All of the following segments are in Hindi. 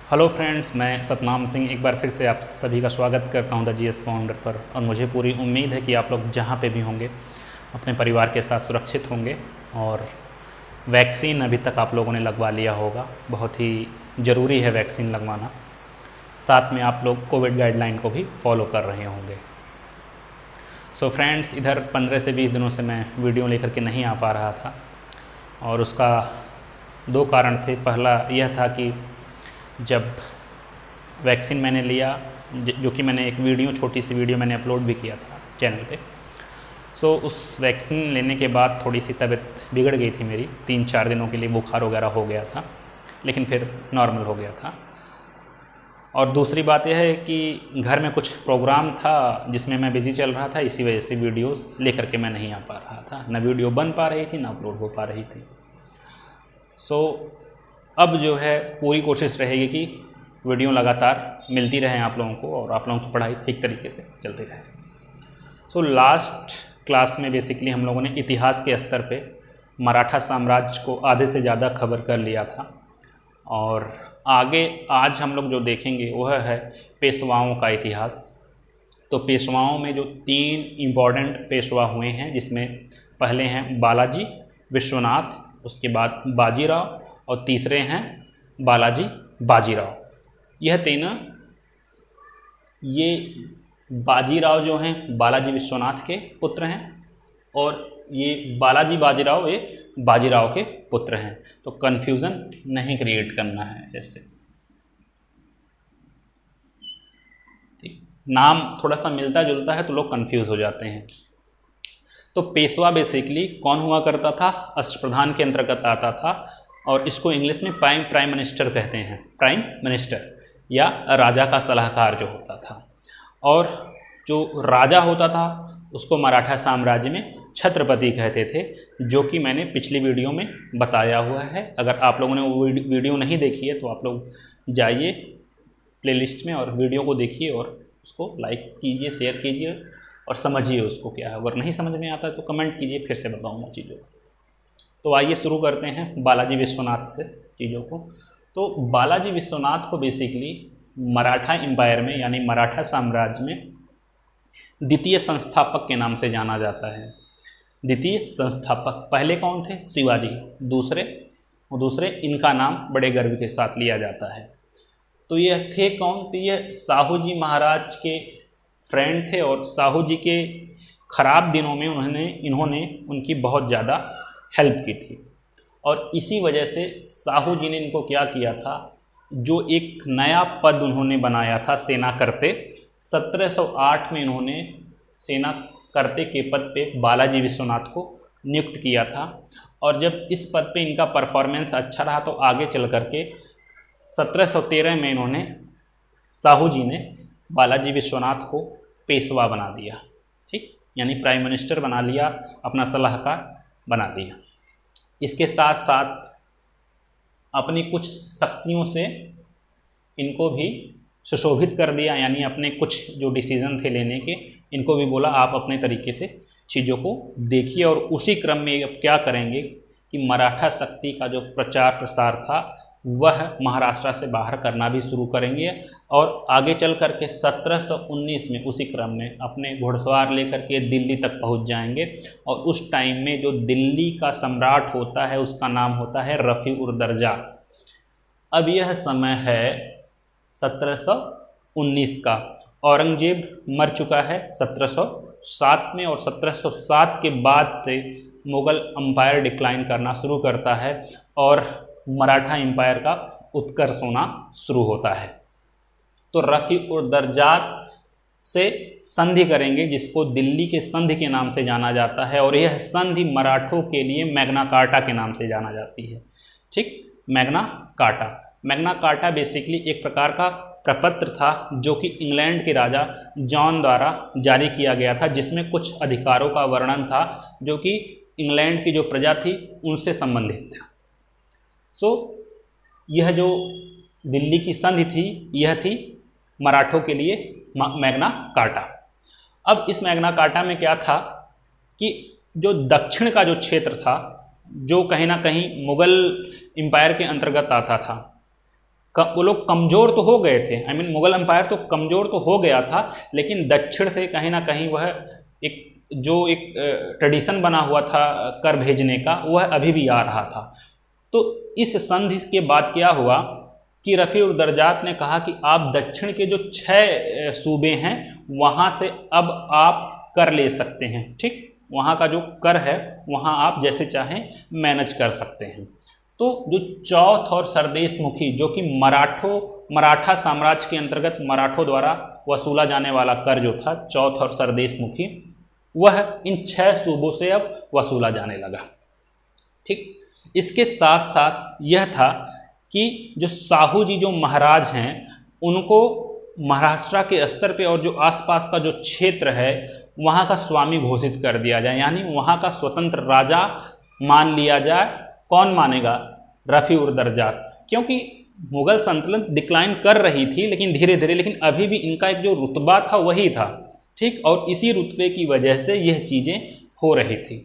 हेलो फ्रेंड्स, मैं सतनाम सिंह एक बार फिर से आप सभी का स्वागत करता हूं द जीएस फाउंडर पर। और मुझे पूरी उम्मीद है कि आप लोग जहां पे भी होंगे अपने परिवार के साथ सुरक्षित होंगे। और वैक्सीन अभी तक आप लोगों ने लगवा लिया होगा, बहुत ही ज़रूरी है वैक्सीन लगवाना। साथ में आप लोग कोविड गाइडलाइन को भी फॉलो कर रहे होंगे। सो फ्रेंड्स, इधर 15 से 20 दिनों से मैं वीडियो लेकर के नहीं आ पा रहा था और उसका दो कारण थे। पहला यह था कि जब वैक्सीन मैंने लिया, जो कि मैंने एक वीडियो, छोटी सी वीडियो मैंने अपलोड भी किया था चैनल पे। सो उस वैक्सीन लेने के बाद थोड़ी सी तबीयत बिगड़ गई थी मेरी, 3-4 दिनों के लिए बुखार वगैरह हो गया था, लेकिन फिर नॉर्मल हो गया था। और दूसरी बात यह है कि घर में कुछ प्रोग्राम था जिसमें मैं बिजी चल रहा था, इसी वजह से वीडियोस लेकर के मैं नहीं आ पा रहा था। ना वीडियो बन पा रही थी, ना अपलोड हो पा रही थी। सो अब जो है पूरी कोशिश रहेगी कि वीडियो लगातार मिलती रहे आप लोगों को और आप लोगों की पढ़ाई ठीक तरीके से चलती रहे। सो लास्ट क्लास में बेसिकली हम लोगों ने इतिहास के स्तर पे मराठा साम्राज्य को आधे से ज़्यादा कवर कर लिया था। और आगे आज हम लोग जो देखेंगे वह है पेशवाओं का इतिहास। तो पेशवाओं में जो 3 इम्पॉर्टेंट पेशवा हुए हैं, जिसमें पहले हैं बालाजी विश्वनाथ, उसके बाद बाजीराव और तीसरे हैं बालाजी बाजीराव। यह तीनों, ये बाजीराव जो हैं बालाजी विश्वनाथ के पुत्र हैं और ये बालाजी बाजीराव ये बाजीराव के पुत्र हैं। तो कन्फ्यूज़न नहीं क्रिएट करना है ऐसे। ठीक, नाम थोड़ा सा मिलता जुलता है तो लोग कन्फ्यूज़ हो जाते हैं। तो पेशवा बेसिकली कौन हुआ करता था? अष्टप्रधान के अंतर्गत आता था और इसको इंग्लिश में प्राइम मिनिस्टर कहते हैं। प्राइम मिनिस्टर या राजा का सलाहकार जो होता था। और जो राजा होता था उसको मराठा साम्राज्य में छत्रपति कहते थे, जो कि मैंने पिछली वीडियो में बताया हुआ है। अगर आप लोगों ने वो वीडियो नहीं देखी है तो आप लोग जाइए प्लेलिस्ट में और वीडियो को देखिए और उसको लाइक कीजिए, शेयर कीजिए और समझिए उसको क्या है। अगर नहीं समझ में आता है तो कमेंट कीजिए, फिर से बताऊँगा चीज़ों को। तो आइए शुरू करते हैं बालाजी विश्वनाथ से चीज़ों को। तो बालाजी विश्वनाथ को बेसिकली मराठा एम्पायर में यानी मराठा साम्राज्य में द्वितीय संस्थापक के नाम से जाना जाता है। द्वितीय संस्थापक पहले कौन थे? शिवाजी। दूसरे इनका नाम बड़े गर्व के साथ लिया जाता है। तो यह थे कौन? तो यह साहू जी महाराज के फ्रेंड थे और साहू जी के खराब दिनों में इन्होंने उनकी बहुत ज़्यादा हेल्प की थी। और इसी वजह से साहू जी ने इनको क्या किया था, जो एक नया पद उन्होंने बनाया था सेना करते, 1708 में इन्होंने सेना करते के पद पे बालाजी विश्वनाथ को नियुक्त किया था। और जब इस पद पे इनका परफॉर्मेंस अच्छा रहा तो आगे चल करके 1713 में इन्होंने, साहू जी ने बालाजी विश्वनाथ को पेशवा बना दिया। ठीक, यानी प्राइम मिनिस्टर बना लिया, अपना सलाहकार बना दिया। इसके साथ साथ अपनी कुछ शक्तियों से इनको भी सुशोभित कर दिया, यानी अपने कुछ जो डिसीजन थे लेने के, इनको भी बोला आप अपने तरीके से चीज़ों को देखिए। और उसी क्रम में अब क्या करेंगे कि मराठा शक्ति का जो प्रचार प्रसार था वह महाराष्ट्र से बाहर करना भी शुरू करेंगे। और आगे चल करके 1719 में उसी क्रम में अपने घुड़सवार लेकर के दिल्ली तक पहुंच जाएंगे। और उस टाइम में जो दिल्ली का सम्राट होता है उसका नाम होता है रफ़ी-उद-दर्जा। अब यह समय है 1719 का। औरंगजेब मर चुका है 1707 में और 1707 के बाद से मुग़ल एम्पायर डिक्लाइन करना शुरू करता है और मराठा एम्पायर का उत्कर्ष होना शुरू होता है। तो रफ़ी-उद-दर्जा से संधि करेंगे, जिसको दिल्ली के संधि के नाम से जाना जाता है। और यह संधि मराठों के लिए मैग्ना कार्टा के नाम से जाना जाती है। ठीक, Magna carta. Magna carta basically एक प्रकार का प्रपत्र था जो कि इंग्लैंड के राजा जॉन द्वारा जारी किया गया था, जिसमें कुछ अधिकारों का वर्णन था जो कि इंग्लैंड की जो प्रजा थी उनसे संबंधित था। सो यह जो दिल्ली की संधि थी यह थी मराठों के लिए मैग्ना कार्टा। अब इस मैग्ना कार्टा में क्या था कि जो दक्षिण का जो क्षेत्र था, जो कहीं ना कहीं मुग़ल एम्पायर के अंतर्गत आता था, वो लोग कमज़ोर तो हो गए थे, आई मीन मुगल एम्पायर तो कमज़ोर तो हो गया था, लेकिन दक्षिण से कहीं ना कहीं वह एक ट्रेडिशन बना हुआ था कर भेजने का, वह अभी भी आ रहा था। तो इस संधि के बाद क्या हुआ कि रफ़ी उर दरजात ने कहा कि आप दक्षिण के जो 6 सूबे हैं वहाँ से अब आप कर ले सकते हैं, ठीक, वहाँ का जो कर है वहाँ आप जैसे चाहें मैनेज कर सकते हैं। तो जो चौथ और सरदेश मुखी, जो कि मराठा साम्राज्य के अंतर्गत मराठों द्वारा वसूला जाने वाला कर जो था चौथ और सरदेश मुखी, वह इन 6 सूबों से अब वसूला जाने लगा, ठीक। इसके साथ साथ यह था कि जो साहू जी जो महाराज हैं उनको महाराष्ट्र के स्तर पे और जो आसपास का जो क्षेत्र है वहाँ का स्वामी घोषित कर दिया जाए, यानी वहाँ का स्वतंत्र राजा मान लिया जाए। कौन मानेगा? रफ़ी उर दरजात, क्योंकि मुगल सल्तनत डिक्लाइन कर रही थी लेकिन धीरे धीरे, लेकिन अभी भी इनका एक जो रुतबा था वही था, ठीक, और इसी रुतबे की वजह से यह चीज़ें हो रही थी।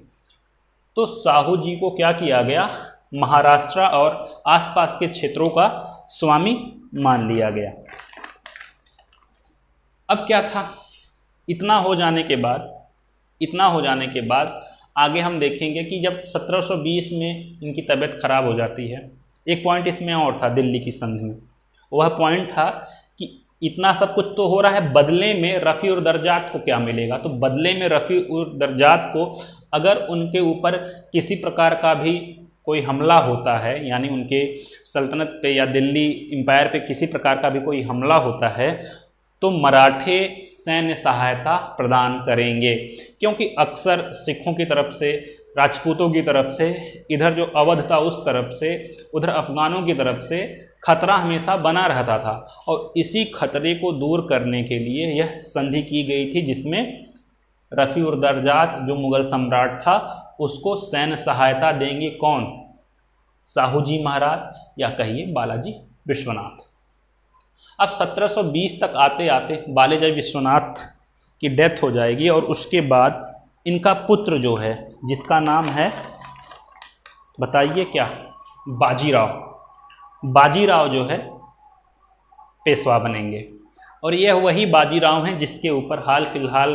तो साहू जी को क्या किया गया? महाराष्ट्र और आसपास के क्षेत्रों का स्वामी मान लिया गया। अब क्या था, इतना हो जाने के बाद आगे हम देखेंगे कि जब 1720 में इनकी तबीयत खराब हो जाती है, एक पॉइंट इसमें और था दिल्ली की संधि में, वह पॉइंट था कि इतना सब कुछ तो हो रहा है, बदले में रफ़ी उर दरजात को क्या मिलेगा? तो बदले में रफ़ी उर दरजात को अगर उनके ऊपर किसी प्रकार का भी कोई हमला होता है, यानी उनके सल्तनत पे या दिल्ली एम्पायर पे किसी प्रकार का भी कोई हमला होता है, तो मराठे सैन्य सहायता प्रदान करेंगे, क्योंकि अक्सर सिखों की तरफ से, राजपूतों की तरफ से, इधर जो अवध था उस तरफ से, उधर अफगानों की तरफ से खतरा हमेशा बना रहता था। और इसी खतरे को दूर करने के लिए यह संधि की गई थी, जिसमें रफ़ी उर दरजात जो मुगल सम्राट था उसको सैन्य सहायता देंगे। कौन? साहू जी महाराज या कहिए बालाजी विश्वनाथ। अब 1720 तक आते आते बालाजी विश्वनाथ की डेथ हो जाएगी और उसके बाद इनका पुत्र जो है, जिसका नाम है, बताइए क्या? बाजीराव जो है पेशवा बनेंगे। और यह वही बाजीराव हैं जिसके ऊपर हाल फिलहाल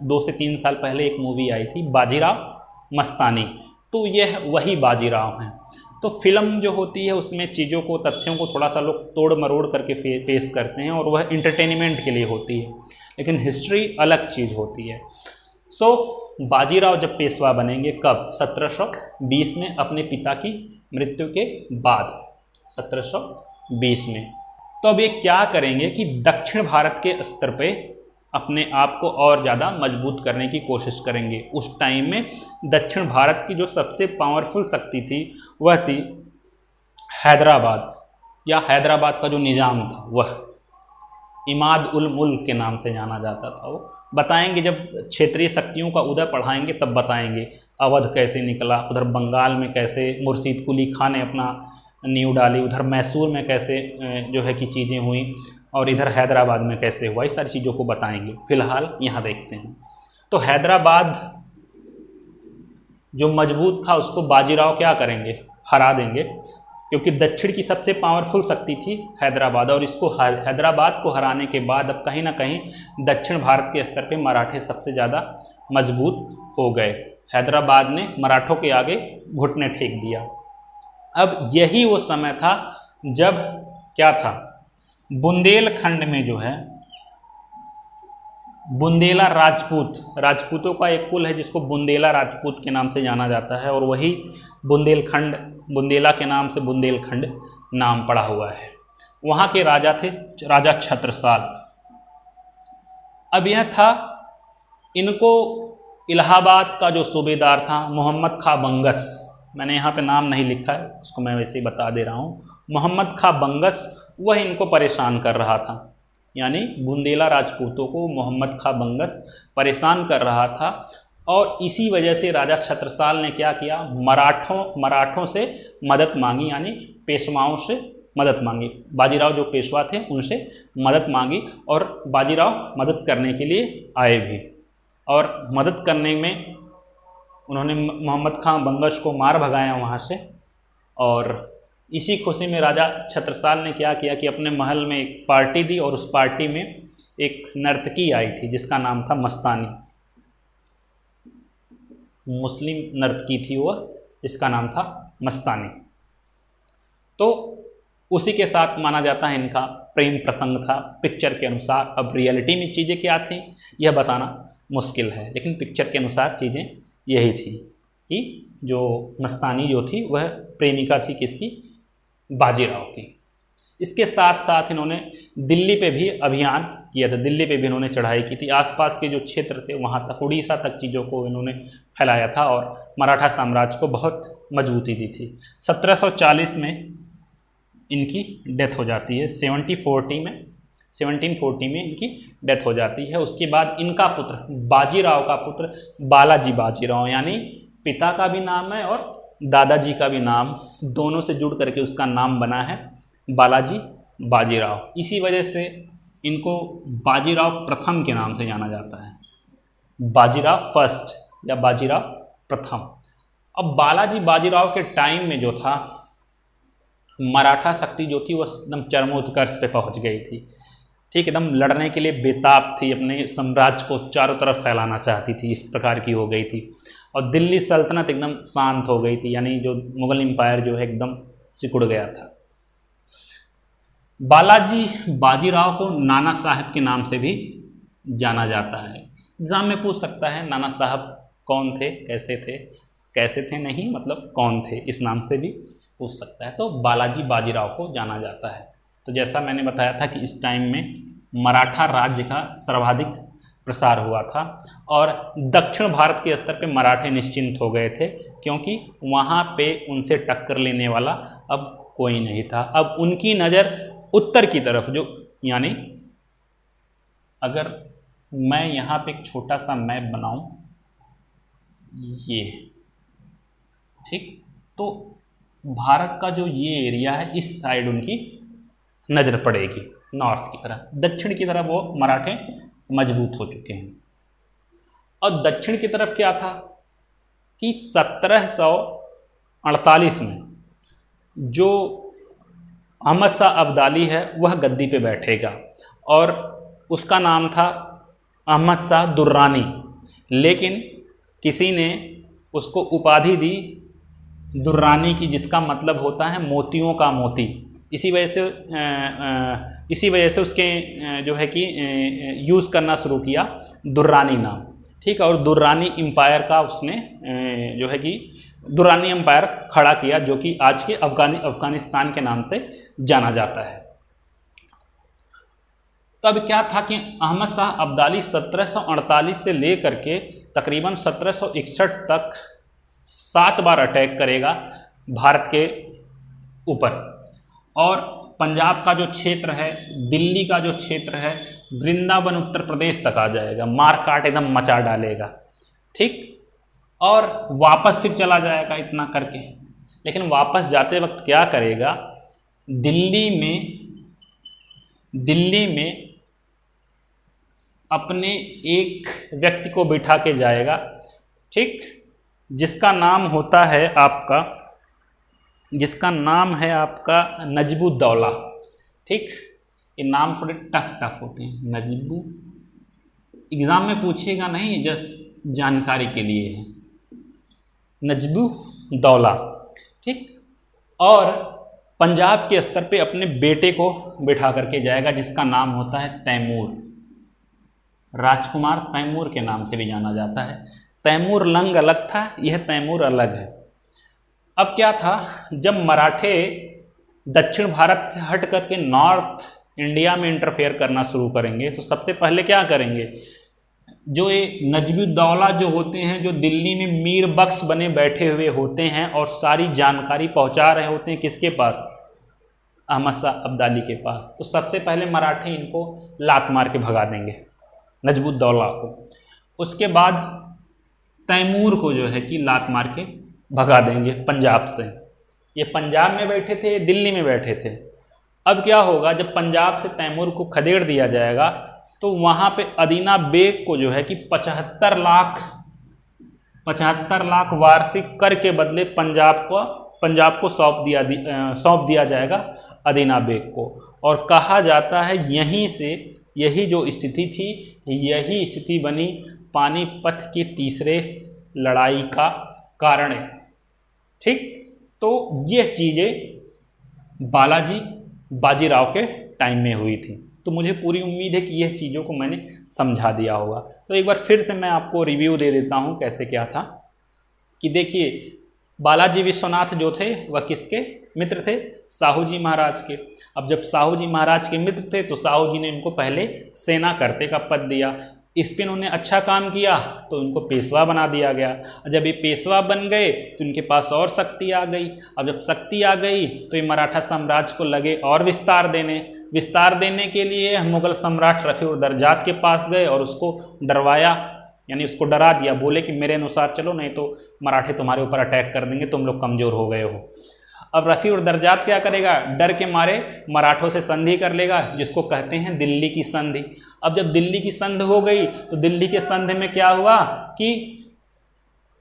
2 से 3 साल पहले एक मूवी आई थी बाजीराव मस्तानी, तो यह वही बाजीराव हैं। तो फिल्म जो होती है उसमें चीज़ों को, तथ्यों को थोड़ा सा लोग तोड़ मरोड़ करके पेश करते हैं और वह इंटरटेनमेंट के लिए होती है, लेकिन हिस्ट्री अलग चीज़ होती है। सो बाजीराव जब पेशवा बनेंगे, कब? 1720 में, अपने पिता की मृत्यु के बाद 1720 में। तो अब ये क्या करेंगे कि दक्षिण भारत के स्तर पे अपने आप को और ज़्यादा मजबूत करने की कोशिश करेंगे। उस टाइम में दक्षिण भारत की जो सबसे पावरफुल शक्ति थी वह थी हैदराबाद, या हैदराबाद का जो निज़ाम था वह इमाद उल मुल्क के नाम से जाना जाता था। वो बताएंगे, जब क्षेत्रीय शक्तियों का उदय पढ़ाएंगे तब बताएंगे अवध कैसे निकला, उधर बंगाल में कैसे मुर्शीद कुली खां ने अपना नींव डाली, उधर मैसूर में कैसे जो है कि चीज़ें हुई, और इधर हैदराबाद में कैसे हुआ, इस सारी चीज़ों को बताएंगे। फिलहाल यहाँ देखते हैं। तो हैदराबाद जो मजबूत था उसको बाजीराव क्या करेंगे? हरा देंगे, क्योंकि दक्षिण की सबसे पावरफुल शक्ति थी हैदराबाद, और इसको हैदराबाद को हराने के बाद अब कहीं ना कहीं दक्षिण भारत के स्तर पे मराठे सबसे ज़्यादा मजबूत हो गए। हैदराबाद ने मराठों के आगे घुटने टेक दिया। अब यही वो समय था जब क्या था, बुंदेलखंड में जो है बुंदेला राजपूतों का एक कुल है जिसको बुंदेला राजपूत के नाम से जाना जाता है, और वही बुंदेलखंड, बुंदेला के नाम से बुंदेलखंड नाम पड़ा हुआ है। वहाँ के राजा थे राजा छत्रसाल। अब यह था, इनको इलाहाबाद का जो सूबेदार था मोहम्मद खां बंगस, मैंने यहाँ पे नाम नहीं लिखा है, उसको मैं वैसे ही बता दे रहा हूँ, मोहम्मद खां बंगस, वह इनको परेशान कर रहा था। यानी बुंदेला राजपूतों को मोहम्मद खां बंगस परेशान कर रहा था, और इसी वजह से राजा छत्रसाल ने क्या किया, मराठों से मदद मांगी, यानी पेशवाओं से मदद मांगी। बाजीराव जो पेशवा थे उनसे मदद मांगी, और बाजीराव मदद करने के लिए आए भी, और मदद करने में उन्होंने मोहम्मद खां बंगस को मार भगाया वहाँ से, और इसी खुशी में राजा छत्रसाल ने क्या किया कि अपने महल में एक पार्टी दी और उस पार्टी में एक नर्तकी आई थी जिसका नाम था मस्तानी। मुस्लिम नर्तकी थी वह, इसका नाम था मस्तानी। तो उसी के साथ माना जाता है इनका प्रेम प्रसंग था पिक्चर के अनुसार। अब रियलिटी में चीज़ें क्या थी यह बताना मुश्किल है, लेकिन पिक्चर के अनुसार चीज़ें यही थी कि जो मस्तानी जो थी वह प्रेमिका थी किसकी, बाजीराव की। इसके साथ साथ इन्होंने दिल्ली पे भी अभियान किया था, दिल्ली पे भी इन्होंने चढ़ाई की थी। आसपास के जो क्षेत्र थे वहाँ तक, उड़ीसा तक चीज़ों को इन्होंने फैलाया था और मराठा साम्राज्य को बहुत मजबूती दी थी। 1740 में इनकी डेथ हो जाती है, 1740 में इनकी डेथ हो जाती है। उसके बाद इनका पुत्र बाजीराव का पुत्र बालाजी बाजीराव, यानी पिता का भी नाम है और दादाजी का भी नाम, दोनों से जुड़ करके उसका नाम बना है बालाजी बाजीराव। इसी वजह से इनको बाजीराव प्रथम के नाम से जाना जाता है, बाजीराव फर्स्ट या बाजीराव प्रथम। अब बालाजी बाजीराव के टाइम में जो था मराठा शक्ति जो थी वह एकदम चरमोत्कर्ष पे पहुंच गई थी, ठीक, एकदम लड़ने के लिए बेताब थी, अपने साम्राज्य को चारों तरफ फैलाना चाहती थी, इस प्रकार की हो गई थी। और दिल्ली सल्तनत एकदम शांत हो गई थी, यानी जो मुगल एम्पायर जो है एकदम सिकुड़ गया था। बालाजी बाजीराव को नाना साहब के नाम से भी जाना जाता है। एग्जाम में पूछ सकता है नाना साहब कौन थे, कैसे थे नहीं, मतलब कौन थे, इस नाम से भी पूछ सकता है। तो बालाजी बाजीराव को जाना जाता है। तो जैसा मैंने बताया था कि इस टाइम में मराठा राज्य का सर्वाधिक प्रसार हुआ था और दक्षिण भारत के स्तर पे मराठे निश्चिंत हो गए थे, क्योंकि वहाँ पे उनसे टक्कर लेने वाला अब कोई नहीं था। अब उनकी नज़र उत्तर की तरफ, जो यानी अगर मैं यहाँ पे एक छोटा सा मैप बनाऊं, ये ठीक, तो भारत का जो ये एरिया है इस साइड उनकी नज़र पड़ेगी नॉर्थ की तरफ। दक्षिण की तरफ वो मराठे मजबूत हो चुके हैं। और दक्षिण की तरफ क्या था कि 1748 में जो अहमद शाह अब्दाली है वह गद्दी पे बैठेगा और उसका नाम था अहमद शाह दुर्रानी, लेकिन किसी ने उसको उपाधि दी दुर्रानी की, जिसका मतलब होता है मोतियों का मोती। इसी वजह से उसके जो है कि यूज़ करना शुरू किया दुर्रानी नाम, ठीक है। और दुर्रानी एम्पायर का उसने जो है कि दुर्रानी एम्पायर खड़ा किया, जो कि आज के अफगानिस्तान के नाम से जाना जाता है। तो अब क्या था कि अहमद शाह अब्दाली 1748 से लेकर के तकरीबन 1761 तक 7 बार अटैक करेगा भारत के ऊपर, और पंजाब का जो क्षेत्र है, दिल्ली का जो क्षेत्र है, वृंदावन उत्तर प्रदेश तक आ जाएगा, मार काट एकदम मचा डालेगा, ठीक। और वापस फिर चला जाएगा इतना करके। लेकिन वापस जाते वक्त क्या करेगा, दिल्ली में अपने एक व्यक्ति को बिठा के जाएगा, ठीक, जिसका नाम है आपका नजबुद्दौला, ठीक। ये नाम थोड़े टफ होते हैं। नजबू एग्जाम में पूछेगा नहीं, जस्ट जानकारी के लिए है, नजबुद्दौला, ठीक। और पंजाब के स्तर पे अपने बेटे को बिठा करके जाएगा, जिसका नाम होता है तैमूर, राजकुमार तैमूर के नाम से भी जाना जाता है। तैमूर लंग अलग था, यह तैमूर अलग है। अब क्या था, जब मराठे दक्षिण भारत से हट करके नॉर्थ इंडिया में इंटरफेयर करना शुरू करेंगे, तो सबसे पहले क्या करेंगे, जो ये नजबुद्दौला जो होते हैं, जो दिल्ली में मीर बख्श बने बैठे हुए होते हैं और सारी जानकारी पहुंचा रहे होते हैं किसके पास, अहमद शाह अब्दाली के पास। तो सबसे पहले मराठे इनको लात मार के भगा देंगे, नजबुद्दौला को। उसके बाद तैमूर को जो है कि लात मार के भगा देंगे पंजाब से। ये पंजाब में बैठे थे, दिल्ली में बैठे थे। अब क्या होगा, जब पंजाब से तैमूर को खदेड़ दिया जाएगा, तो वहाँ पे अदीना बेग को जो है कि 75 लाख वार्षिक कर के बदले पंजाब को पंजाब को सौंप दिया जाएगा अदीना बेग को। और कहा जाता है यहीं से यही जो स्थिति थी, यही स्थिति बनी पानीपत की तीसरे लड़ाई का कारण है। ठीक, तो ये चीज़ें बाजीराव के टाइम में हुई थी। तो मुझे पूरी उम्मीद है कि यह चीज़ों को मैंने समझा दिया होगा। तो एक बार फिर से मैं आपको रिव्यू दे देता हूँ कैसे क्या था। कि देखिए, बालाजी विश्वनाथ जो थे वह किसके मित्र थे? साहू जी महाराज के। अब जब साहू जी महाराज के मित्र थे तो साहू जी ने इनको पहले सेना करते का पद दिया। इस पर इन्होंने अच्छा काम किया तो इनको पेशवा बना दिया गया। जब ये पेशवा बन गए तो इनके पास और शक्ति आ गई। अब जब शक्ति आ गई तो ये मराठा साम्राज्य को लगे और विस्तार देने के लिए मुगल सम्राट रफी-उद-दरजात के पास गए और उसको डरवाया, यानी उसको डरा दिया। बोले कि मेरे अनुसार चलो, नहीं तो मराठे तुम्हारे ऊपर अटैक कर देंगे, तुम लोग कमज़ोर हो गए हो। अब रफी-उद-दरजात क्या करेगा? डर के मारे मराठों से संधि कर लेगा, जिसको कहते हैं दिल्ली की संधि। अब जब दिल्ली की संधि हो गई तो दिल्ली के संधि में क्या हुआ कि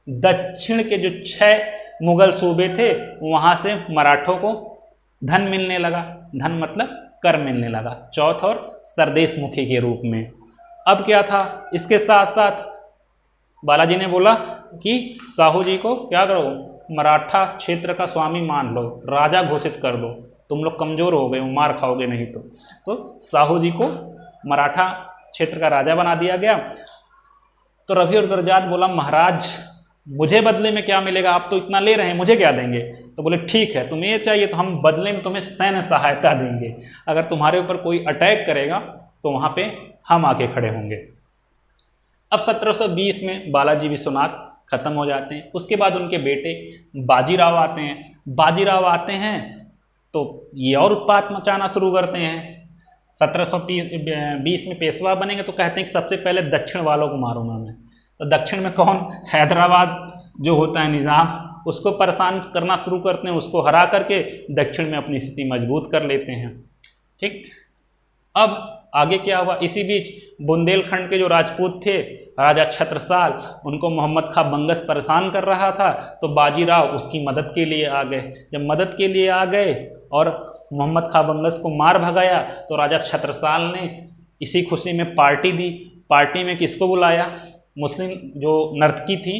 दक्षिण के जो 6 मुगल सूबे थे वहाँ से मराठों को धन मिलने लगा। धन मतलब कर मिलने लगा, चौथ और सरदेश मुखी के रूप में। अब क्या था, इसके साथ साथ बालाजी ने बोला कि साहू जी को क्या करो, मराठा क्षेत्र का स्वामी मान लो, राजा घोषित कर दो, तुम लोग कमज़ोर हो गए हो, मार खाओगे नहीं तो साहू जी को मराठा क्षेत्र का राजा बना दिया गया। तो रफी-उद-दरजात बोला, महाराज मुझे बदले में क्या मिलेगा? आप तो इतना ले रहे हैं, मुझे क्या देंगे? तो बोले ठीक है, तुम्हें ये चाहिए तो हम बदले में तुम्हें सैन्य सहायता देंगे। अगर तुम्हारे ऊपर कोई अटैक करेगा तो वहाँ पे हम आके खड़े होंगे। अब 1720 में बालाजी विश्वनाथ खत्म हो जाते हैं। उसके बाद उनके बेटे बाजीराव आते हैं। बाजीराव आते हैं तो ये और उत्पात मचाना शुरू करते हैं। 1720 में पेशवा बनेंगे तो कहते हैं कि सबसे पहले दक्षिण वालों को मारूंगा मैं। तो दक्षिण में कौन? हैदराबाद जो होता है निज़ाम, उसको परेशान करना शुरू करते हैं। उसको हरा करके दक्षिण में अपनी स्थिति मजबूत कर लेते हैं। ठीक, अब आगे क्या हुआ? इसी बीच बुंदेलखंड के जो राजपूत थे, राजा छत्रसाल, उनको मोहम्मद खां बंगस परेशान कर रहा था, तो बाजीराव उसकी मदद के लिए आ गए। जब मदद के लिए आ गए और मोहम्मद खां बंगस को मार भगाया तो राजा छत्रसाल ने इसी खुशी में पार्टी दी। पार्टी में किसको बुलाया? मुस्लिम जो नर्तकी थी,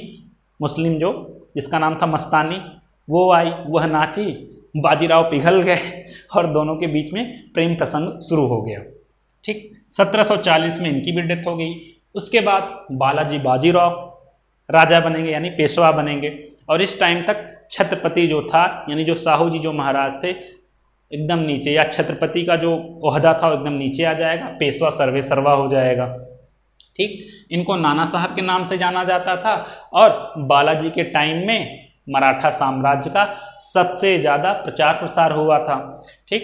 मुस्लिम जो जिसका नाम था मस्तानी, वो आई, वह नाची, बाजीराव पिघल गए और दोनों के बीच में प्रेम प्रसंग शुरू हो गया। ठीक, 1740 में इनकी भी डेथ हो गई। उसके बाद बालाजी बाजीराव राजा बनेंगे, यानी पेशवा बनेंगे। और इस टाइम तक छत्रपति जो था, यानी जो साहू जी जो महाराज थे, एकदम नीचे, या छत्रपति का जो ओहदा था वो एकदम नीचे आ जाएगा, पेशवा सर्वे सर्वा हो जाएगा। ठीक, इनको नाना साहब के नाम से जाना जाता था। और बालाजी के टाइम में मराठा साम्राज्य का सबसे ज़्यादा प्रचार प्रसार हुआ था। ठीक,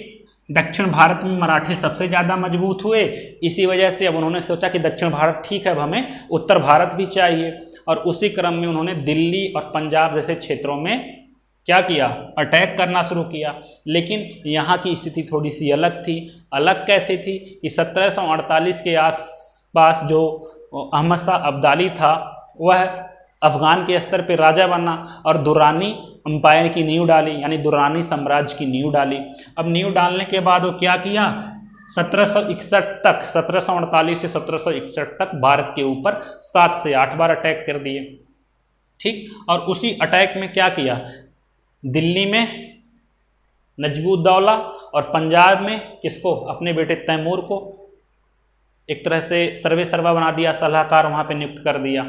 दक्षिण भारत में मराठे सबसे ज़्यादा मजबूत हुए। इसी वजह से अब उन्होंने सोचा कि दक्षिण भारत ठीक है, अब हमें उत्तर भारत भी चाहिए। और उसी क्रम में उन्होंने दिल्ली और पंजाब जैसे क्षेत्रों में क्या किया? अटैक करना शुरू किया। लेकिन यहाँ की स्थिति थोड़ी सी अलग थी। अलग कैसे थी कि 1748 के आसपास जो अहमद शाह अब्दाली था वह अफगान के स्तर पर राजा बना और दुरानी एम्पायर की नींव डाली, यानी दुरानी साम्राज्य की नींव डाली। अब नींव डालने के बाद वो क्या किया? 1761 तक, 1748 से 1761 तक भारत के ऊपर 7 से 8 बार अटैक कर दिए। ठीक, और उसी अटैक में क्या किया? दिल्ली में नजमुद्दौला और पंजाब में किसको? अपने बेटे तैमूर को एक तरह से सर्वे सर्वा बना दिया, सलाहकार वहाँ पे नियुक्त कर दिया।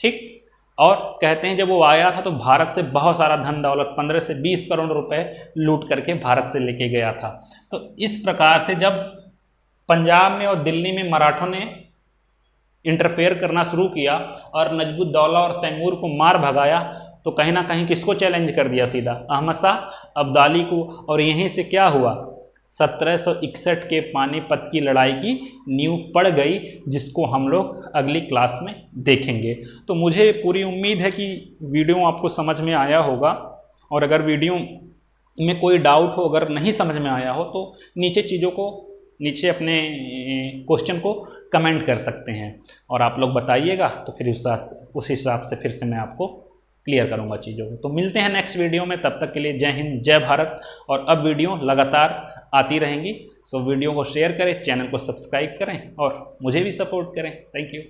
ठीक, और कहते हैं जब वो आया था तो भारत से बहुत सारा धन दौलत 15 से 20 करोड़ रुपए लूट करके भारत से लेके गया था। तो इस प्रकार से जब पंजाब में और दिल्ली में मराठों ने इंटरफेयर करना शुरू किया और नजमुद्दौला और तैमूर को मार भगाया, तो कहीं ना कहीं किसको चैलेंज कर दिया? सीधा अहमद शाह अब्दाली को। और यहीं से क्या हुआ? 1761 के पानीपत की लड़ाई की नींव पड़ गई, जिसको हम लोग अगली क्लास में देखेंगे। तो मुझे पूरी उम्मीद है कि वीडियो आपको समझ में आया होगा। और अगर वीडियो में कोई डाउट हो, अगर नहीं समझ में आया हो, तो नीचे अपने क्वेश्चन को कमेंट कर सकते हैं और आप लोग बताइएगा। तो फिर उस हिसाब से फिर से मैं आपको क्लियर करूँगा चीज़ों को। तो मिलते हैं नेक्स्ट वीडियो में, तब तक के लिए जय हिंद जय भारत। और अब वीडियो लगातार आती रहेंगी, सो वीडियो को शेयर करें, चैनल को सब्सक्राइब करें और मुझे भी सपोर्ट करें। Thank you.